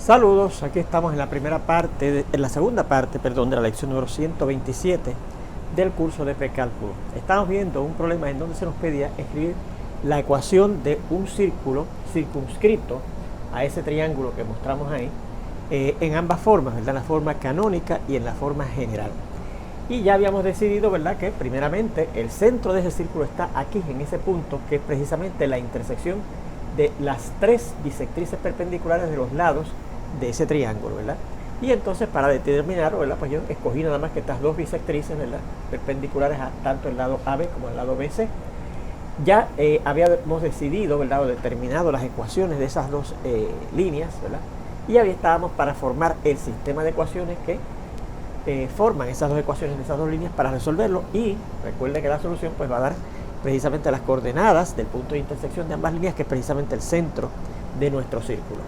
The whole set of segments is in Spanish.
Saludos, aquí estamos en la segunda parte, perdón, de la lección número 127 del curso de precálculo. Estamos viendo un problema en donde se nos pedía escribir la ecuación de un círculo circunscrito a ese triángulo que mostramos ahí, en ambas formas, ¿verdad? En la forma canónica y en la forma general. Y ya habíamos decidido, ¿verdad?, que primeramente el centro de ese círculo está aquí, en ese punto, que es precisamente la intersección de las tres bisectrices perpendiculares de los lados de ese triángulo, ¿verdad? Y entonces, para determinar, ¿verdad?, pues yo escogí nada más que estas dos bisectrices, ¿verdad?, perpendiculares a tanto el lado AB como el lado BC. Ya habíamos decidido, ¿verdad?, o determinado las ecuaciones de esas dos líneas, ¿verdad? Y ahí estábamos para formar el sistema de ecuaciones que forman esas dos ecuaciones de esas dos líneas para resolverlo. Y recuerden que la solución pues va a dar precisamente las coordenadas del punto de intersección de ambas líneas, que es precisamente el centro de nuestro círculo.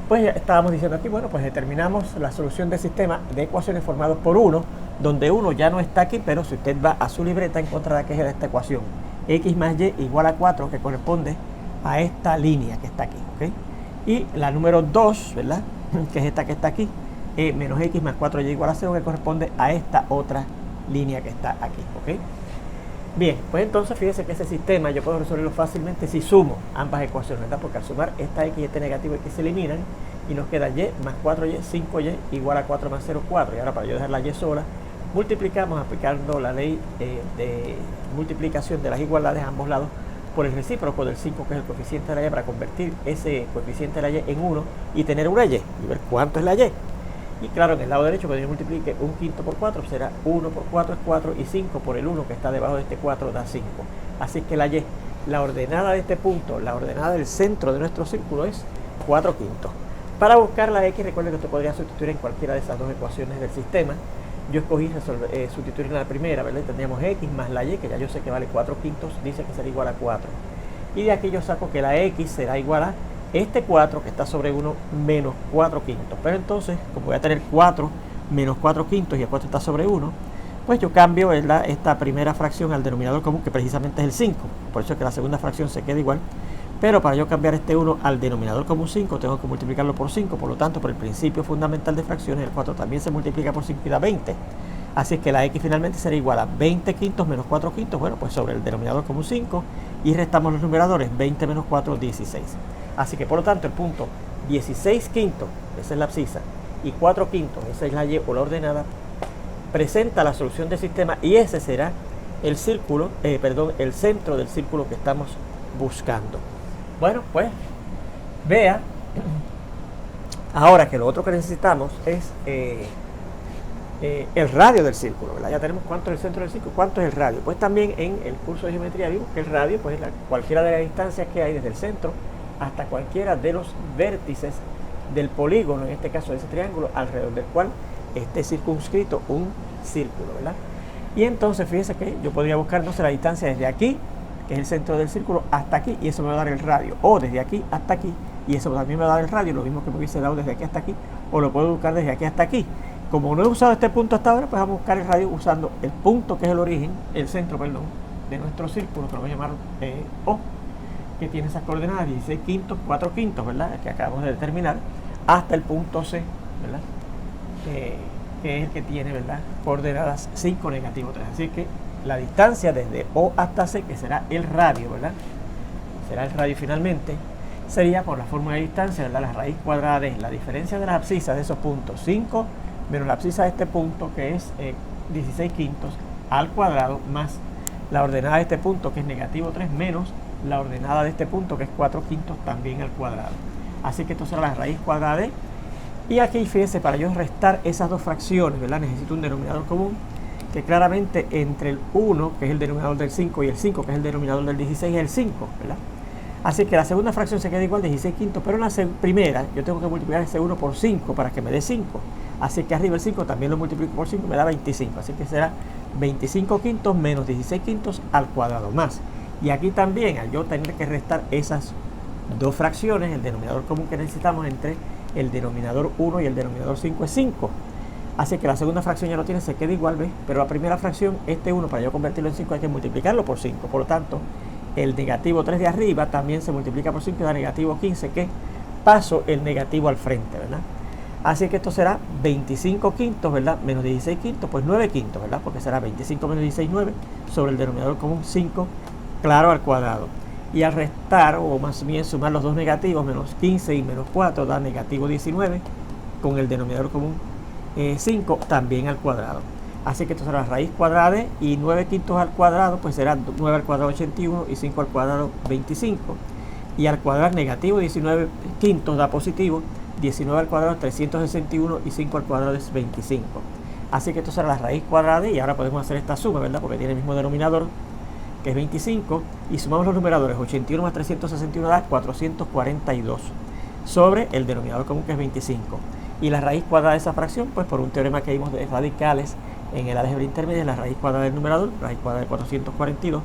Pues ya estábamos diciendo aquí, bueno, pues determinamos la solución del sistema de ecuaciones formados por 1, donde 1 ya no está aquí, pero si usted va a su libreta encontrará que es esta ecuación, x más y igual a 4, que corresponde a esta línea que está aquí, ¿ok? Y la número 2, ¿verdad?, que es esta que está aquí, menos x más 4y igual a 0, que corresponde a esta otra línea que está aquí, ¿ok? Bien, pues entonces fíjense que ese sistema yo puedo resolverlo fácilmente si sumo ambas ecuaciones, ¿verdad? Porque al sumar esta x y este negativo x se eliminan y nos queda y más 4y, 5y igual a 4 más 0, 4. Y ahora, para yo dejar la y sola, multiplicamos aplicando la ley de multiplicación de las igualdades a ambos lados por el recíproco del 5, que es el coeficiente de la y, para convertir ese coeficiente de la y en 1 y tener una y ver cuánto es la y. Y claro, en el lado derecho, cuando yo multiplique un quinto por 4, será 1 por 4 es 4, y 5 por el 1 que está debajo de este 4 da 5. Así que la y, la ordenada de este punto, la ordenada del centro de nuestro círculo, es 4 quintos. Para buscar la x, recuerden que usted podría sustituir en cualquiera de esas dos ecuaciones del sistema. Yo escogí sustituir en la primera, ¿verdad? Y tendríamos x más la y, que ya yo sé que vale 4 quintos, dice que será igual a 4. Y de aquí yo saco que la x será igual a este 4 que está sobre 1 menos 4 quintos. Pero entonces, como voy a tener 4 menos 4 quintos y el 4 está sobre 1, pues yo cambio, ¿verdad?, esta primera fracción al denominador común, que precisamente es el 5. Por eso es que la segunda fracción se queda igual. Pero para yo cambiar este 1 al denominador común 5, tengo que multiplicarlo por 5. Por lo tanto, por el principio fundamental de fracciones, el 4 también se multiplica por 5 y da 20. Así es que la x finalmente será igual a 20 quintos menos 4 quintos. Bueno, pues sobre el denominador común 5, y restamos los numeradores, 20 menos 4, 16. Así que por lo tanto el punto 16 quintos, esa es la abscisa, y 4 quintos, esa es la y o la ordenada, presenta la solución del sistema, y ese será el círculo, el centro del círculo que estamos buscando. Bueno, pues vea ahora que lo otro que necesitamos es el radio del círculo, ¿verdad? Ya tenemos cuánto es el centro del círculo, cuánto es el radio. Pues también en el curso de geometría vimos que el radio pues es cualquiera de las distancias que hay desde el centro hasta cualquiera de los vértices del polígono, en este caso de ese triángulo, alrededor del cual esté circunscrito un círculo, ¿verdad? Y entonces fíjense que yo podría buscar entonces la distancia desde aquí, que es el centro del círculo, hasta aquí, y eso me va a dar el radio, o desde aquí hasta aquí, y eso también me va a dar el radio, lo mismo que me hubiese dado desde aquí hasta aquí, o lo puedo buscar desde aquí hasta aquí. Como no he usado este punto hasta ahora, pues vamos a buscar el radio usando el punto que es el origen, el centro, perdón, de nuestro círculo, que lo voy a llamar O, que tiene esas coordenadas 16 quintos, 4 quintos, ¿verdad?, que acabamos de determinar, hasta el punto C, ¿verdad?, que es el que tiene, ¿verdad?, coordenadas 5, negativo 3. Así que la distancia desde O hasta C, que será el radio, ¿verdad?, será el radio finalmente, sería por la fórmula de distancia, ¿verdad?, la raíz cuadrada de la diferencia de las abscisas de esos puntos, 5 menos la abscisa de este punto, que es 16 quintos, al cuadrado, más la ordenada de este punto, que es negativo 3, menos la ordenada de este punto, que es 4 quintos, también al cuadrado. Así que esto será la raíz cuadrada de, y aquí fíjense, para yo restar esas dos fracciones, ¿verdad?, necesito un denominador común, que claramente entre el 1, que es el denominador del 5, y el 5, que es el denominador del 16, es el 5, ¿verdad? Así que la segunda fracción se queda igual, 16 quintos, pero en la primera yo tengo que multiplicar ese 1 por 5 para que me dé 5. Así que arriba el 5 también lo multiplico por 5, me da 25. Así que será 25 quintos menos 16 quintos al cuadrado, más. Y aquí también, al yo tener que restar esas dos fracciones, el denominador común que necesitamos entre el denominador 1 y el denominador 5 es 5. Así que la segunda fracción ya lo tiene, se queda igual, ¿ves? Pero la primera fracción, este 1, para yo convertirlo en 5 hay que multiplicarlo por 5. Por lo tanto, el negativo 3 de arriba también se multiplica por 5 y da negativo 15, que paso el negativo al frente, ¿verdad? Así que esto será 25 quintos, ¿verdad? Menos 16 quintos, pues 9 quintos, ¿verdad? Porque será 25 menos 16, 9, sobre el denominador común 5, claro, al cuadrado. Y al restar, o más bien sumar los dos negativos, menos 15 y menos 4, da negativo 19, con el denominador común 5, también al cuadrado. Así que esto será la raíz cuadrada de, y 9 quintos al cuadrado, pues será 9 al cuadrado 81 y 5 al cuadrado 25. Y al cuadrado negativo 19 quintos da positivo, 19 al cuadrado es 361 y 5 al cuadrado es 25. Así que esto será la raíz cuadrada y ahora podemos hacer esta suma, ¿verdad? Porque tiene el mismo denominador, que es 25, y sumamos los numeradores. 81 más 361 da 442 sobre el denominador común, que es 25. Y la raíz cuadrada de esa fracción, pues por un teorema que vimos de radicales en el álgebra intermedia, la raíz cuadrada del numerador, raíz cuadrada de 442,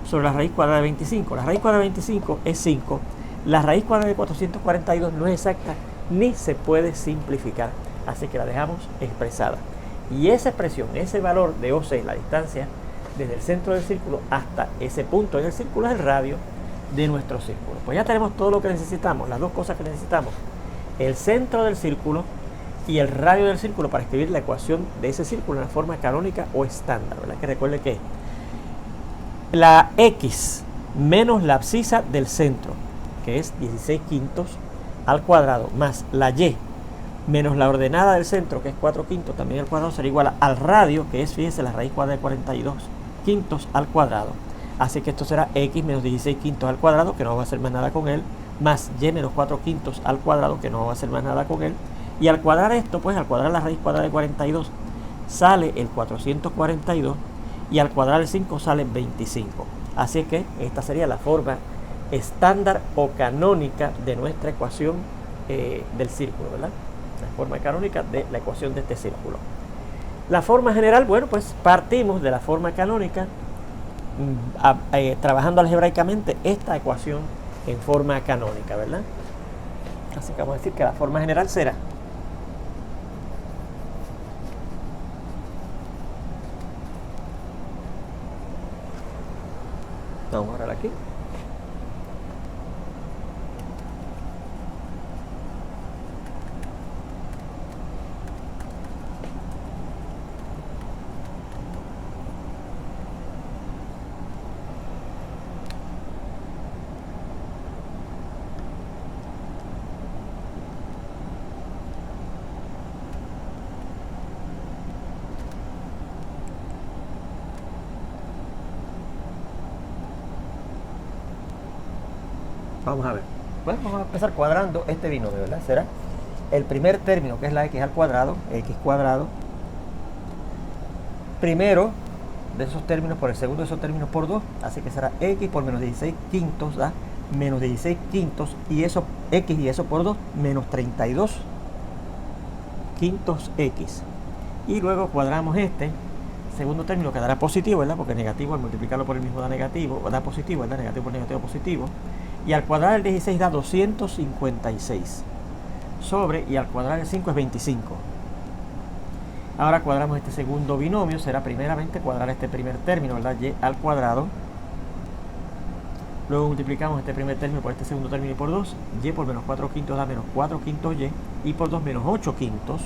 sobre la raíz cuadrada de 25. La raíz cuadrada de 25 es 5. La raíz cuadrada de 442 no es exacta ni se puede simplificar, así que la dejamos expresada. Y esa expresión, ese valor de O6, la distancia desde el centro del círculo hasta ese punto en el círculo, es el radio de nuestro círculo. Pues ya tenemos todo lo que necesitamos, las dos cosas que necesitamos: el centro del círculo y el radio del círculo, para escribir la ecuación de ese círculo en la forma canónica o estándar, ¿verdad? Que recuerde que la x menos la abscisa del centro, que es 16 quintos al cuadrado, más la y menos la ordenada del centro, que es 4 quintos también al cuadrado, será igual al radio, que es, fíjense, la raíz cuadrada de 42 quintos al cuadrado. Así que esto será x menos 16 quintos al cuadrado, que no va a hacer más nada con él, más y menos 4 quintos al cuadrado, que no va a hacer más nada con él. Y al cuadrar esto, pues al cuadrar la raíz cuadrada de 42, sale el 442, y al cuadrar el 5 sale 25. Así que esta sería la forma estándar o canónica de nuestra ecuación del círculo, ¿verdad? La forma canónica de la ecuación de este círculo. La forma general, bueno, pues partimos de la forma canónica trabajando algebraicamente esta ecuación en forma canónica, ¿verdad? Así que vamos a decir que la forma general será: vamos a borrar aquí. Vamos a ver. Bueno, vamos a empezar cuadrando este binomio, ¿verdad? Será el primer término, que es la x al cuadrado, x cuadrado, primero de esos términos por el segundo de esos términos por 2, así que será x por menos 16 quintos, da menos 16 quintos, y eso, x y eso por 2, menos 32 quintos x. Y luego cuadramos este segundo término, que dará positivo, ¿verdad? Porque negativo al multiplicarlo por el mismo da negativo, o da positivo, ¿verdad? Negativo por negativo, positivo. Y al cuadrar el 16 da 256 sobre, y al cuadrar el 5 es 25. Ahora cuadramos este segundo binomio, será primeramente cuadrar este primer término, ¿verdad? Y al cuadrado. Luego multiplicamos este primer término por este segundo término y por 2. Y por menos 4 quintos da menos 4 quintos y por 2 menos 8 quintos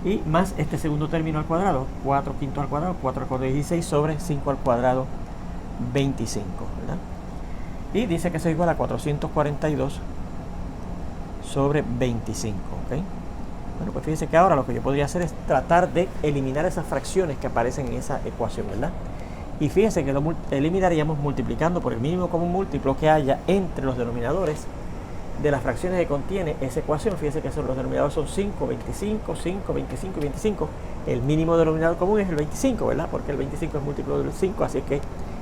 y más este segundo término al cuadrado, 4 quintos al cuadrado, 4 al cuadrado 16 sobre 5 al cuadrado 25, ¿verdad? Y dice que eso es igual a 442 sobre 25, ¿ok? Bueno, pues fíjense que ahora lo que yo podría hacer es tratar de eliminar esas fracciones que aparecen en esa ecuación, ¿verdad? Y fíjense que lo eliminaríamos multiplicando por el mínimo común múltiplo que haya entre los denominadores de las fracciones que contiene esa ecuación. Fíjense que los denominadores son 5, 25, 5, 25 y 25. El mínimo denominador común es el 25, ¿verdad? Porque el 25 es múltiplo del 5, así que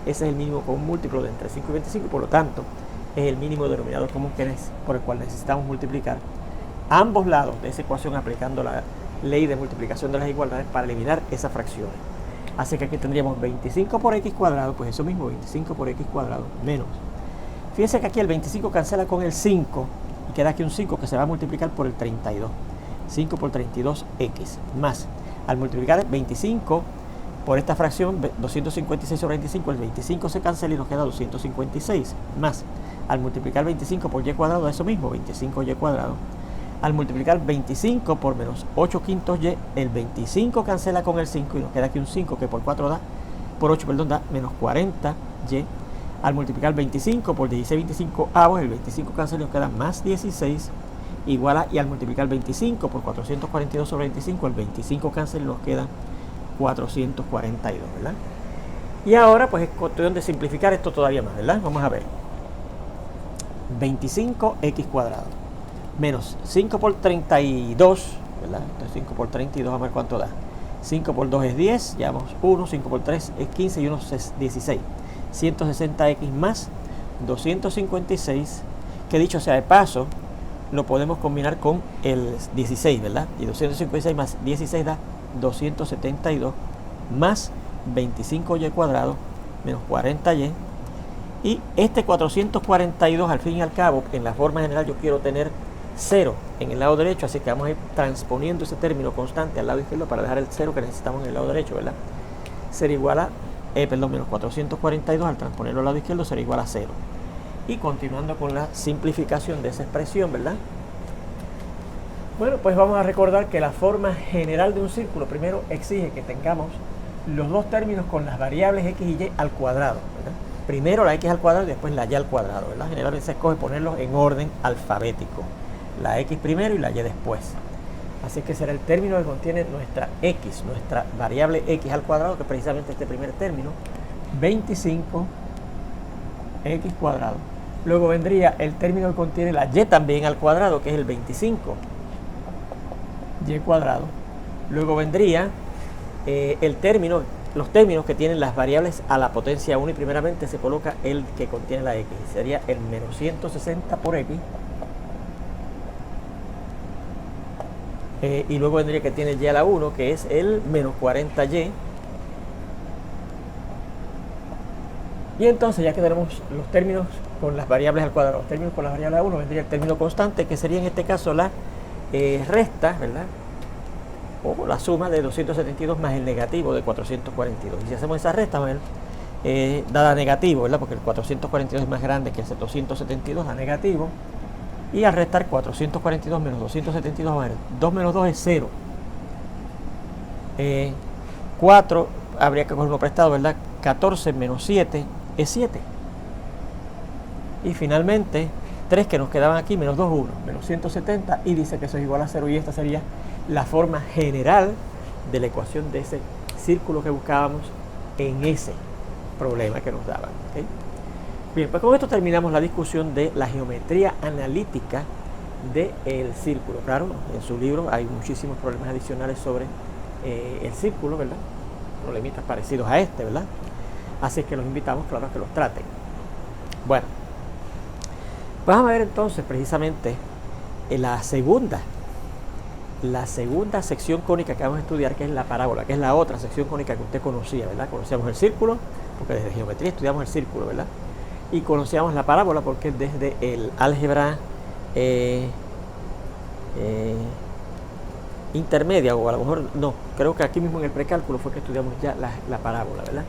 ese es el mínimo común múltiplo de entre 5 y 25, y por lo tanto es el mínimo denominador común por el cual necesitamos multiplicar ambos lados de esa ecuación aplicando la ley de multiplicación de las igualdades para eliminar esas fracciones. Así que aquí tendríamos 25 por x cuadrado, pues eso mismo, 25 por x cuadrado menos. Fíjense que aquí el 25 cancela con el 5 y queda aquí un 5 que se va a multiplicar por el 32. 5 por 32x más. Al multiplicar 25 por esta fracción 256 sobre 25, el 25 se cancela y nos queda 256, más al multiplicar 25 por y cuadrado, eso mismo, 25y cuadrado. Al multiplicar 25 por menos 8 quintos y, el 25 cancela con el 5 y nos queda aquí un 5 que por 4 da, por 8, perdón, da menos 40y. Al multiplicar 25 por 16 25 avos, el 25 cancela y nos queda más 16 igual a, y al multiplicar 25 por 442 sobre 25, el 25 cancela y nos queda 442, ¿verdad? Y ahora pues es cuestión de simplificar esto todavía más, ¿verdad? Vamos a ver. 25x cuadrado menos 5 por 32, ¿verdad? Entonces 5 por 32, vamos a ver cuánto da. 5 por 2 es 10, llevamos 1, 5 por 3 es 15 y 1 es 16. 160x más 256, que dicho sea de paso, lo podemos combinar con el 16, ¿verdad? Y 256 más 16 da 272 más 25y cuadrado menos 40y. Y este 442, al fin y al cabo, en la forma general yo quiero tener 0 en el lado derecho, así que vamos a ir transponiendo ese término constante al lado izquierdo para dejar el 0 que necesitamos en el lado derecho, ¿verdad? Será igual a, menos 442 al transponerlo al lado izquierdo será igual a 0. Y continuando con la simplificación de esa expresión, ¿verdad? Bueno, pues vamos a recordar que la forma general de un círculo primero exige que tengamos los dos términos con las variables x y y al cuadrado, ¿verdad? Primero la x al cuadrado y después la y al cuadrado, ¿verdad? Generalmente se escoge ponerlos en orden alfabético. La x primero y la y después. Así que será el término que contiene nuestra x, nuestra variable x al cuadrado, que es precisamente este primer término, 25x cuadrado. Luego vendría el término que contiene la y también al cuadrado, que es el 25y cuadrado. Luego vendría los términos que tienen las variables a la potencia 1 y primeramente se coloca el que contiene la x. Sería el menos 160 por x. Y luego vendría que tiene y a la 1, que es el menos 40y. Y entonces, ya que tenemos los términos con las variables al cuadrado, los términos con las variables a 1, vendría el término constante, que sería en este caso la resta, ¿verdad? O la suma de 272 más el negativo de 442. Y si hacemos esa resta, bueno, da negativo, ¿verdad? Porque el 442 es más grande que el 272, da negativo. Y al restar 442 menos 272, a ver, 2 menos 2 es 0. 4, habría que coger uno prestado, ¿verdad? 14 menos 7 es 7. Y finalmente, 3 que nos quedaban aquí, menos 2, 1, menos 170, y dice que eso es igual a 0, y esta sería la forma general de la ecuación de ese círculo que buscábamos en ese problema que nos daban, ¿okay? Bien, pues con esto terminamos la discusión de la geometría analítica del círculo. Claro, en su libro hay muchísimos problemas adicionales sobre el círculo, ¿verdad? Problemitas parecidos a este, ¿verdad? Así que los invitamos, claro, a que los traten. Bueno, vamos a ver entonces precisamente la segunda sección cónica que vamos a estudiar, que es la parábola, que es la otra sección cónica que usted conocía, ¿verdad? Conocíamos el círculo, porque desde geometría estudiamos el círculo, ¿verdad? Y conocíamos la parábola porque desde el álgebra intermedia, o a lo mejor no, creo que aquí mismo en el precálculo fue que estudiamos ya la parábola, ¿verdad?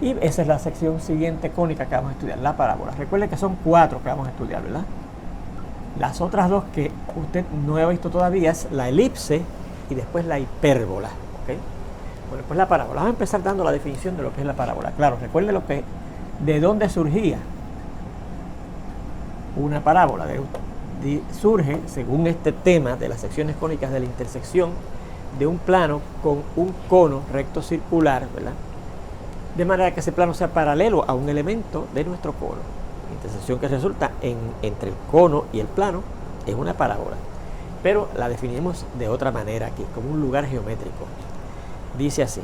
Y esa es la sección siguiente cónica que vamos a estudiar, la parábola. Recuerden que son 4 que vamos a estudiar, ¿verdad? Las otras 2 que usted no ha visto todavía es la elipse y después la hipérbola, ¿ok? Bueno, pues la parábola. Vamos a empezar dando la definición de lo que es la parábola. Claro, recuerden de dónde surgía una parábola. Surge, según este tema de las secciones cónicas, de la intersección de un plano con un cono recto circular, ¿verdad? De manera que ese plano sea paralelo a un elemento de nuestro cono. La intersección que resulta entre el cono y el plano es una parábola. Pero la definimos de otra manera aquí, como un lugar geométrico. Dice así: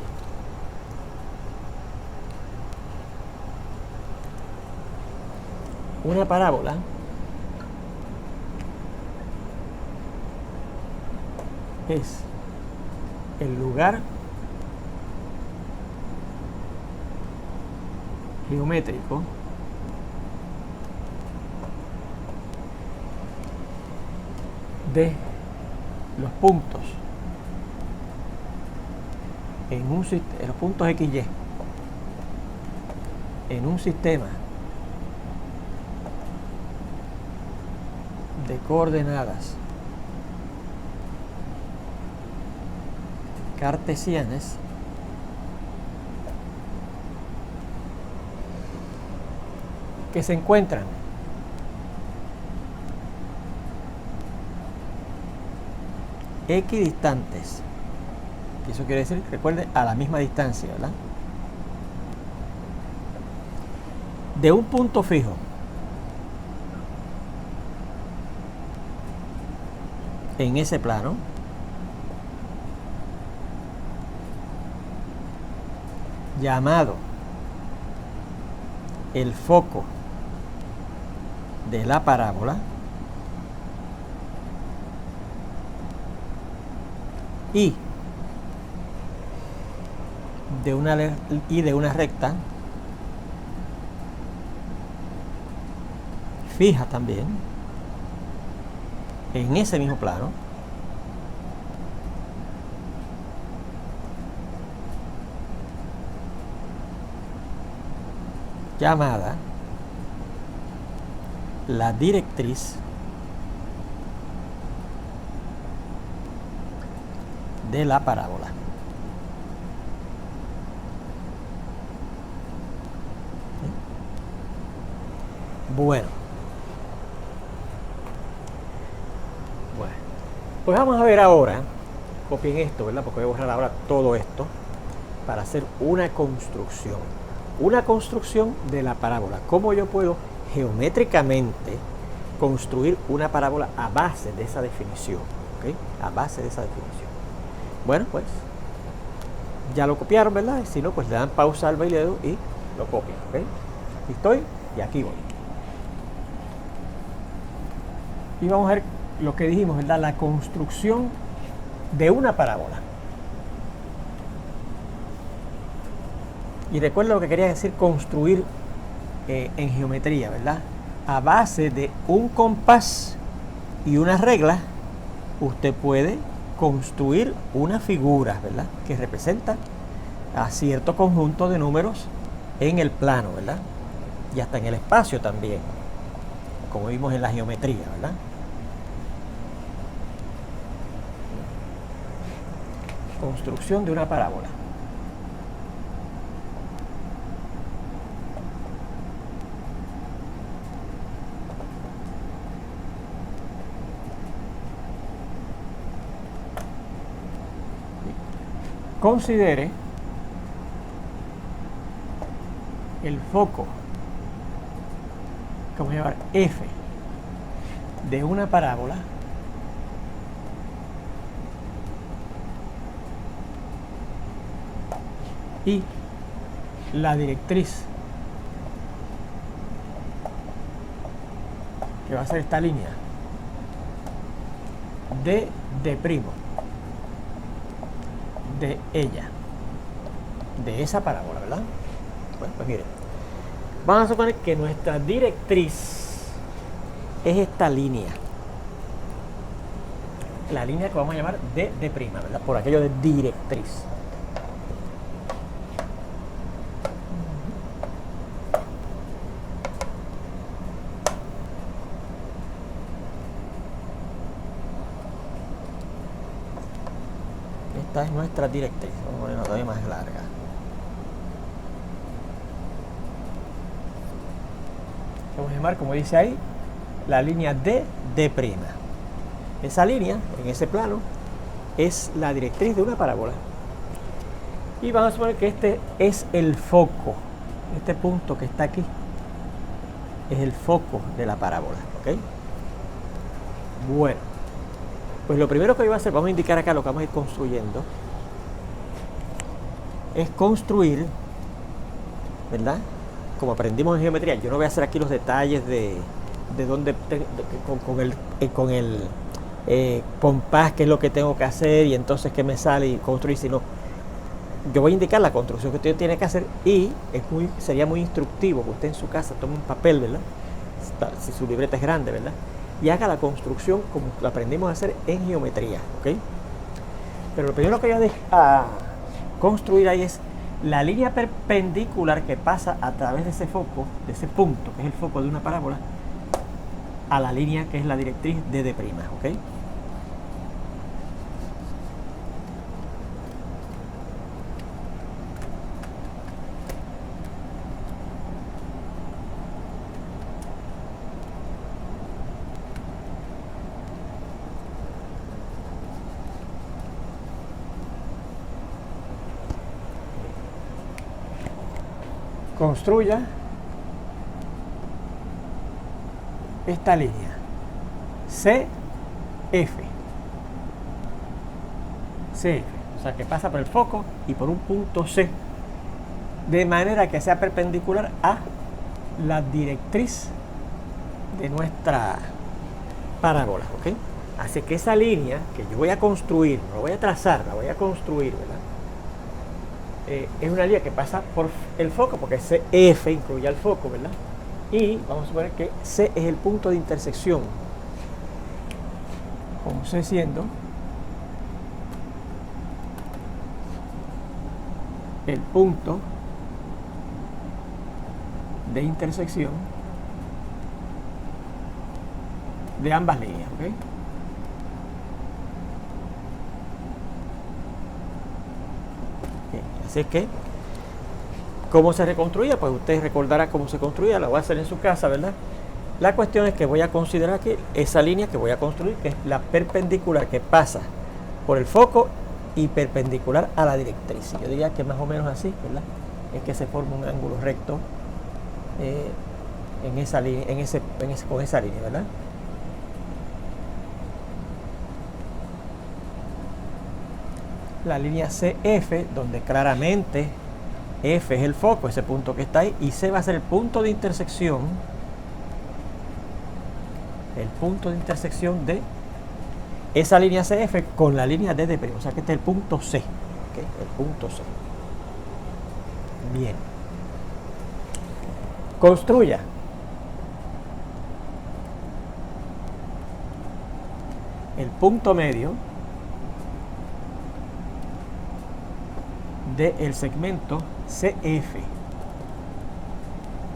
una parábola es el lugar geométrico de los puntos en los puntos XY en un sistema de coordenadas cartesianas que se encuentran equidistantes, y eso quiere decir, recuerden, a la misma distancia, ¿verdad? De un punto fijo en ese plano llamado el foco de la parábola y de una recta fija también en ese mismo plano, llamada la directriz de la parábola. Bueno, pues vamos a ver ahora, copien esto, ¿verdad? Porque voy a borrar ahora todo esto para hacer una construcción de la parábola. ¿Cómo yo puedo geométricamente construir una parábola a base de esa definición? ¿Okay? A base de esa definición. Bueno, pues ya lo copiaron, ¿verdad? Si no, pues le dan pausa al video y lo copian. ¿Okay? Aquí estoy y aquí voy. Y vamos a ver lo que dijimos, ¿verdad? La construcción de una parábola. Y recuerda lo que quería decir construir en geometría, ¿verdad? A base de un compás y una regla, usted puede construir una figura, ¿verdad? Que representa a cierto conjunto de números en el plano, ¿verdad? Y hasta en el espacio también, como vimos en la geometría, ¿verdad? Construcción de una parábola. Considere el foco, que vamos a llamar F, de una parábola y la directriz, que va a ser esta línea de primo de ella, de esa parábola, ¿verdad? Bueno, pues miren, vamos a suponer que nuestra directriz es esta línea, la línea que vamos a llamar de prima, ¿verdad? Por aquello de directriz. Esta es nuestra directriz. Vamos a ponerla todavía más larga. Vamos a llamar, como dice ahí, la línea de prima. Esa línea, en ese plano, es la directriz de una parábola. Y vamos a suponer que este es el foco. Este punto que está aquí es el foco de la parábola. ¿Ok? Bueno. Pues lo primero que voy a hacer, vamos a indicar acá lo que vamos a ir construyendo, es construir, ¿verdad? Como aprendimos en geometría, yo no voy a hacer aquí los detalles de dónde, con el compás, qué es lo que tengo que hacer y entonces qué me sale y construir, sino yo voy a indicar la construcción que usted tiene que hacer y sería muy instructivo que usted en su casa tome un papel, ¿verdad? Si su libreta es grande, ¿verdad? Y haga la construcción como lo aprendimos a hacer en geometría, ¿ok? Pero lo primero que voy a construir ahí es la línea perpendicular que pasa a través de ese foco, de ese punto, que es el foco de una parábola, a la línea que es la directriz de D', ¿ok? Construya esta línea CF, o sea que pasa por el foco y por un punto C, de manera que sea perpendicular a la directriz de nuestra parábola, ¿ok? Así que esa línea que yo voy a construir, no la voy a trazar, la voy a construir, ¿verdad? Es una línea que pasa por el foco, porque CF incluye al foco, ¿verdad? Y vamos a suponer que C es el punto de intersección, con C siendo el punto de intersección de ambas líneas, ¿ok? Así es que, ¿cómo se reconstruía? Pues ustedes recordarán cómo se construía, la voy a hacer en su casa, ¿verdad? La cuestión es que voy a considerar aquí esa línea que voy a construir, que es la perpendicular que pasa por el foco y perpendicular a la directriz. Yo diría que más o menos así, ¿verdad? Es que se forma un ángulo recto en esa línea, con esa línea, ¿verdad? La línea CF, donde claramente F es el foco, ese punto que está ahí, y C va a ser el punto de intersección, de esa línea CF con la línea D', o sea que este es el punto C, ¿okay? El punto C. Bien. Construya el punto medio del segmento CF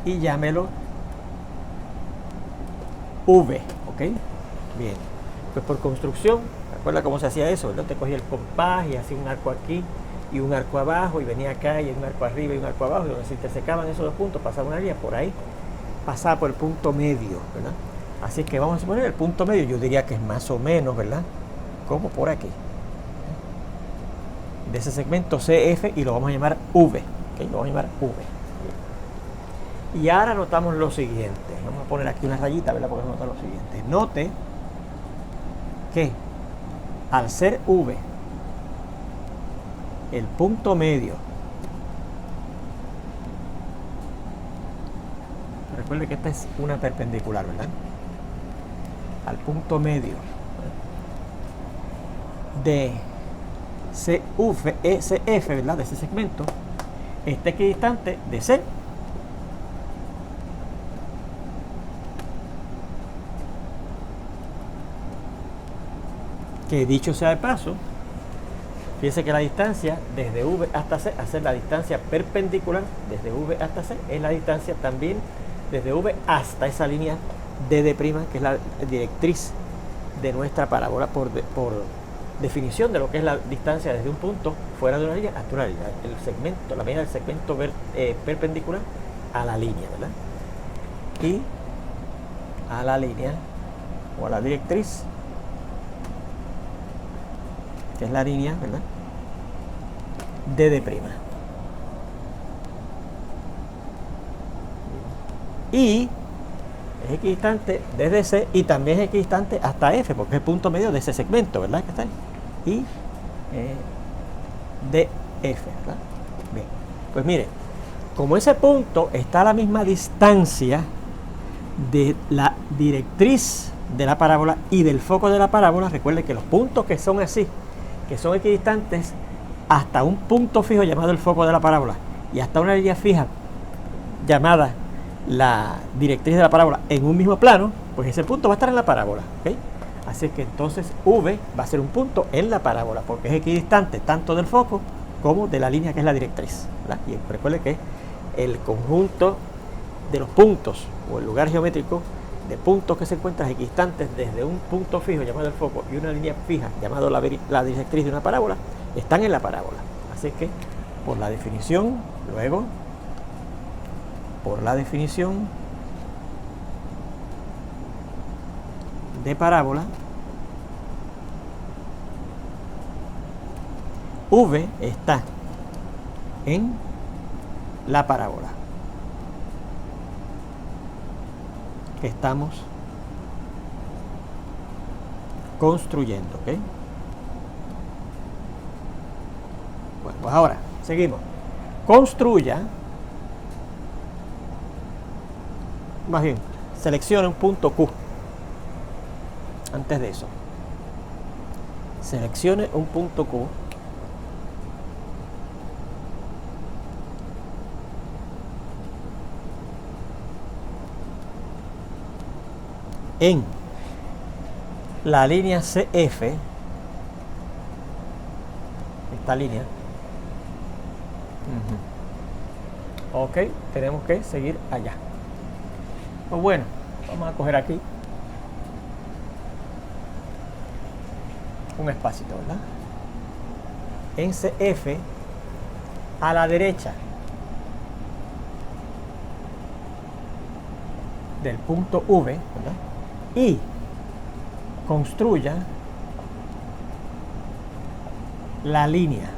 y llámelo V, ¿ok? Bien, pues por construcción, ¿recuerda cómo se hacía eso? Yo te cogía el compás y hacía un arco aquí y un arco abajo, y venía acá y un arco arriba y un arco abajo, y donde se intersecaban esos dos puntos pasaba una línea por ahí, pasaba por el punto medio, ¿verdad? Así que vamos a poner el punto medio, yo diría que es más o menos, ¿verdad? Como por aquí, de ese segmento CF, y lo vamos a llamar V, ¿okay? Lo vamos a llamar V. Bien. Y ahora notamos lo siguiente, vamos a poner aquí una rayita, ¿verdad? Porque nota lo siguiente. Note que al ser V el punto medio, recuerde que esta es una perpendicular, ¿verdad? Al punto medio de CF, ¿verdad? De ese segmento, está equidistante de C. Que dicho sea de paso, fíjense que la distancia desde V hasta C, hacer la distancia perpendicular desde V hasta C, es la distancia también desde V hasta esa línea D', que es la directriz de nuestra parábola por definición de lo que es la distancia desde un punto fuera de una línea hasta una línea, el segmento, la medida del segmento perpendicular a la línea, ¿verdad? Y a la línea o a la directriz, que es la línea, ¿verdad? D'. Y es equidistante desde C y también es equidistante hasta F, porque es el punto medio de ese segmento, ¿verdad? Que está ahí. Y DF, ¿verdad? Bien. Pues mire, como ese punto está a la misma distancia de la directriz de la parábola y del foco de la parábola, recuerde que los puntos que son así, que son equidistantes hasta un punto fijo llamado el foco de la parábola y hasta una línea fija llamada la directriz de la parábola en un mismo plano, pues ese punto va a estar en la parábola, ¿ok? Así que entonces V va a ser un punto en la parábola porque es equidistante tanto del foco como de la línea que es la directriz, ¿verdad? Y recuerde que el conjunto de los puntos o el lugar geométrico de puntos que se encuentran equidistantes desde un punto fijo llamado el foco y una línea fija llamado la directriz de una parábola están en la parábola. Así que por la definición, luego por la definición de parábola, V está en la parábola que estamos construyendo, ¿ok? Bueno, pues ahora seguimos. Construya, más bien, seleccione un punto Q. Antes de eso, seleccione un punto Q en la línea CF, esta línea. Ok, tenemos que seguir allá. Pues bueno, vamos a coger aquí un espacito, ¿verdad? En CF, a la derecha del punto V, ¿verdad? Y construya la línea